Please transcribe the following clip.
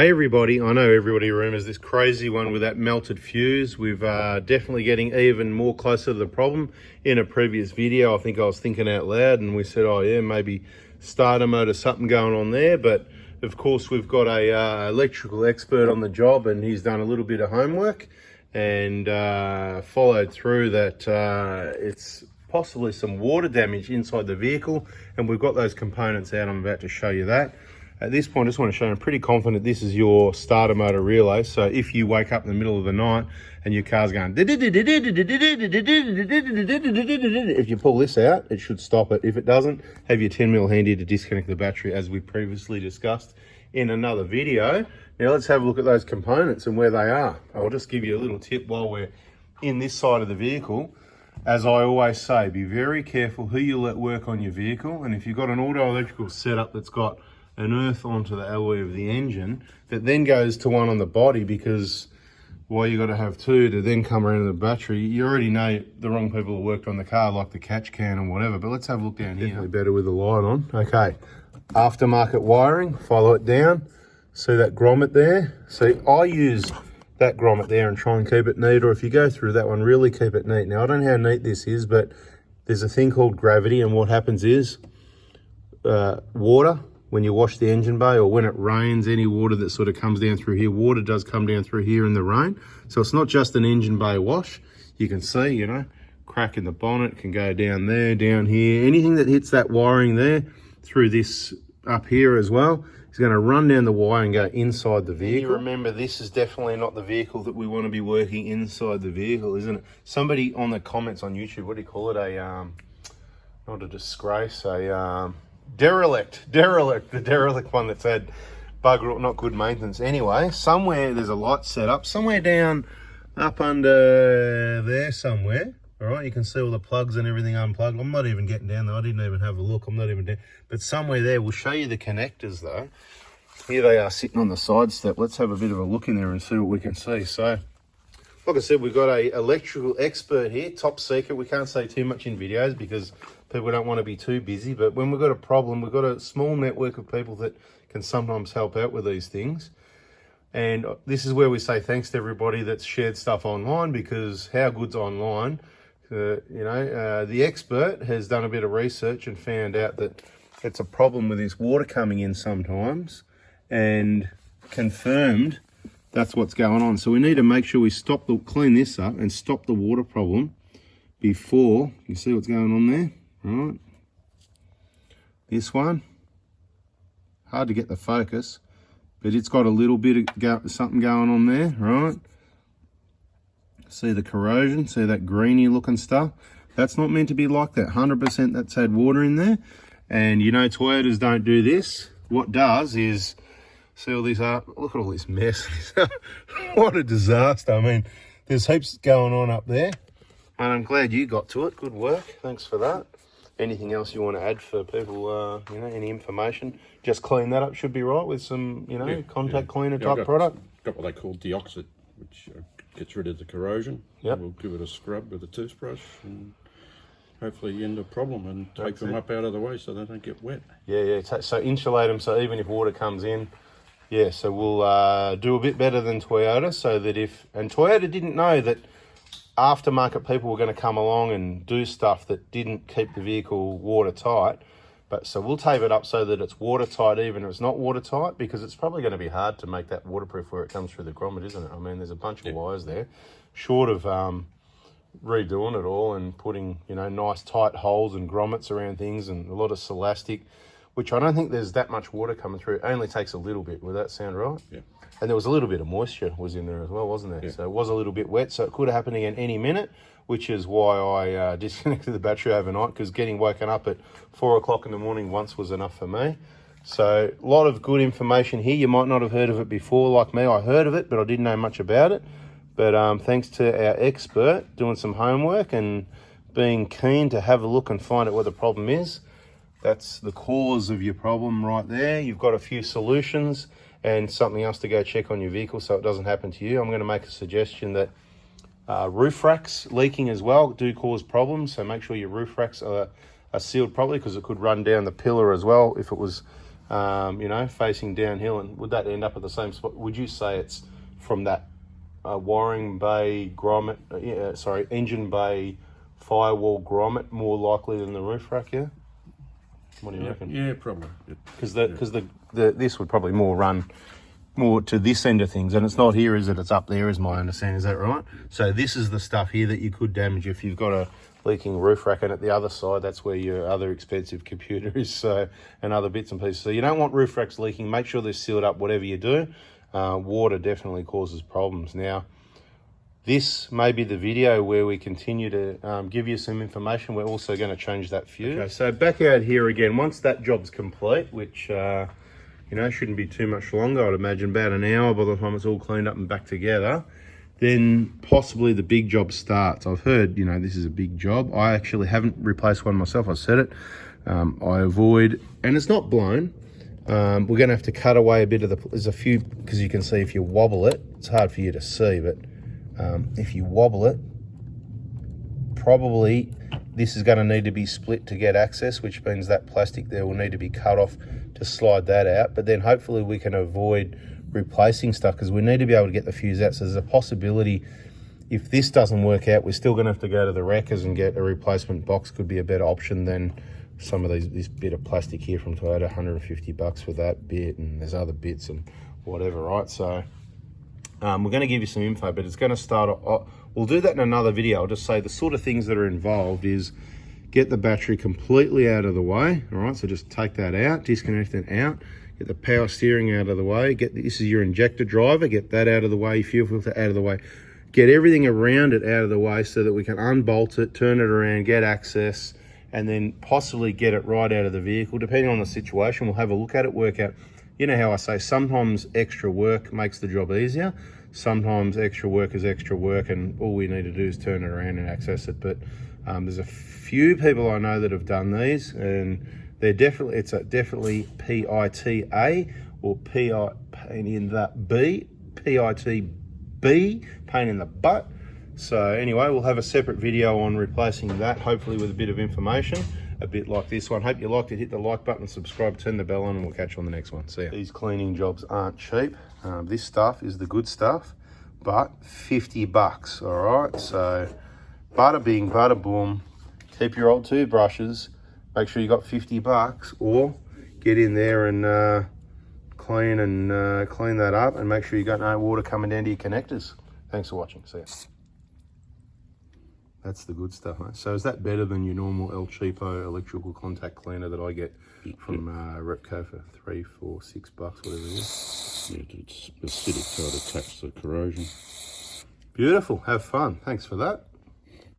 Hey everybody, I know everybody remembers this crazy one with that melted fuse. We've definitely getting even more closer to the problem. In a previous video, I think I was thinking out loud and we said, oh yeah, maybe starter motor, something going on there. But of course we've got a electrical expert on the job and he's done a little bit of homework and followed through that it's possibly some water damage inside the vehicle. And we've got those components out. I'm about to show you that. At this point, I just want to show you, I'm pretty confident this is your starter motor relay. So if you wake up in the middle of the night and your car's going, if you pull this out, it should stop it. If it doesn't, have your 10mm handy to disconnect the battery, as we previously discussed in another video. Now let's have a look at those components and where they are. I'll just give you a little tip while we're in this side of the vehicle. As I always say, be very careful who you let work on your vehicle. And if you've got an auto electrical setup that's got an earth onto the alloy of the engine that then goes to one on the body, because well, you got to have two to then come around to the battery. You already know the wrong people who worked on the car, like the catch can and whatever. But let's have a look down here. Definitely better with the light on. Okay, aftermarket wiring, follow it down. See that grommet there? See, I use that grommet there and try and keep it neat, or if you go through that one, really keep it neat. Now I don't know how neat this is, but there's a thing called gravity, and what happens is water, when you wash the engine bay or when it rains, any water that sort of comes down through here, water does come down through here in the rain. So it's not just an engine bay wash. You can see, you know, crack in the bonnet can go down there, down here. Anything that hits that wiring there through this up here as well is going to run down the wire and go inside the vehicle. You remember, this is definitely not the vehicle that we want to be working inside the vehicle, isn't it? Somebody on the comments on YouTube, what do you call it? Not a disgrace, the derelict one that's had bugger, not good maintenance. Anyway, somewhere there's a light set up, somewhere down up under there somewhere. All right, you can see all the plugs and everything unplugged. I'm not even getting down there. I didn't even have a look. I'm not even down. But somewhere there, we'll show you the connectors though. Here they are sitting on the side step. Let's have a bit of a look in there and see what we can see. So, like I said, we've got a electrical expert here, top secret. We can't say too much in videos because people don't want to be too busy. But when we've got a problem, we've got a small network of people that can sometimes help out with these things. And this is where we say thanks to everybody that's shared stuff online, because how good's online? The expert has done a bit of research and found out that it's a problem with this water coming in sometimes, and confirmed that's what's going on. So we need to make sure we clean this up and stop the water problem before. You see what's going on there, right? This one, hard to get the focus, but it's got a little bit of something going on there, right? See the corrosion, see that greeny looking stuff? That's not meant to be like that. 100% that's had water in there. And you know, Toyotas don't do this. What does is, see all this up, look at all this mess. What a disaster. I mean, there's heaps going on up there. And I'm glad you got to it. Good work. Thanks for that. Anything else you want to add for people, any information? Just clean that up, should be right, with some, contact cleaner type product. Got what they call Deoxit, which gets rid of the corrosion. Yep. We'll give it a scrub with a toothbrush and hopefully end the problem and take them up out of the way so they don't get wet. Yeah. So insulate them, so even if water comes in, so we'll do a bit better than Toyota, so that and Toyota didn't know that aftermarket people were going to come along and do stuff that didn't keep the vehicle watertight. But so we'll tape it up so that it's watertight, even if it's not watertight, because it's probably going to be hard to make that waterproof where it comes through the grommet, isn't it? I mean, there's a bunch of wires there. Short of redoing it all and putting, nice tight holes and grommets around things and a lot of Celastic, which I don't think there's that much water coming through. It only takes a little bit. Would that sound right? Yeah. And there was a little bit of moisture was in there as well, wasn't there? Yeah. So it was a little bit wet, so it could have happened again any minute, which is why I disconnected the battery overnight, because getting woken up at 4 o'clock in the morning once was enough for me. So a lot of good information here. You might not have heard of it before like me. I heard of it, but I didn't know much about it. But thanks to our expert doing some homework and being keen to have a look and find out what the problem is. That's the cause of your problem right there. You've got a few solutions and something else to go check on your vehicle so it doesn't happen to you. I'm going to make a suggestion that roof racks leaking as well do cause problems. So make sure your roof racks are sealed properly, because it could run down the pillar as well if it was you know, facing downhill, and would that end up at the same spot? Would you say it's from that wiring bay grommet, engine bay firewall grommet more likely than the roof rack? Yeah. What do you reckon? Yeah, probably. Because this would probably more run more to this end of things, and it's not here, is it? It's up there, is my understanding. Is that right? So this is the stuff here that you could damage if you've got a leaking roof rack, and at the other side, that's where your other expensive computer is, so, and other bits and pieces. So you don't want roof racks leaking. Make sure they're sealed up, whatever you do. Water definitely causes problems. Now, this may be the video where we continue to give you some information. We're also going to change that fuse. Okay, so back out here again, once that job's complete, which, you know, shouldn't be too much longer, I'd imagine about an hour by the time it's all cleaned up and back together, then possibly the big job starts. I've heard, you know, this is a big job. I actually haven't replaced one myself. I said it. I avoid, and it's not blown. We're going to have to cut away a bit of there's a few, because you can see if you wobble it, it's hard for you to see, but if you wobble it, probably this is going to need to be split to get access, which means that plastic there will need to be cut off to slide that out. But then hopefully we can avoid replacing stuff, because we need to be able to get the fuse out. So there's a possibility, if this doesn't work out, we're still going to have to go to the wreckers and get a replacement box. Could be a better option than some of this bit of plastic here from Toyota, 150 bucks for that bit, and there's other bits and whatever, right? So we're going to give you some info, but it's going to start, we'll do that in another video. I'll just say the sort of things that are involved is get the battery completely out of the way, all right? So just take that out, disconnect it out, get the power steering out of the way, this is your injector driver, get that out of the way, fuel filter out of the way, get everything around it out of the way so that we can unbolt it, turn it around, get access, and then possibly get it right out of the vehicle. Depending on the situation, we'll have a look at it, work out, you know how I say, sometimes extra work makes the job easier. Sometimes extra work is extra work, and all we need to do is turn it around and access it. But there's a few people I know that have done these, and they're definitely, it's a definitely PITA or PI, pain in the B, PITB, pain in the butt. So anyway, we'll have a separate video on replacing that, hopefully with a bit of information, a bit like this one. Hope you liked it. Hit the like button, subscribe, turn the bell on, and we'll catch you on the next one. See ya. These cleaning jobs aren't cheap. This stuff is the good stuff, but 50 bucks, all right? So bada bing, bada boom. Keep your old toothbrushes. Make sure you got 50 bucks, or get in there and clean that up, and make sure you got no water coming down to your connectors. Thanks for watching. See ya. That's the good stuff, mate. So is that better than your normal El Cheapo electrical contact cleaner that I get from Repco for $3, $4, $6, whatever it is? Yeah, it's acidic, so it attacks the corrosion. Beautiful. Have fun. Thanks for that.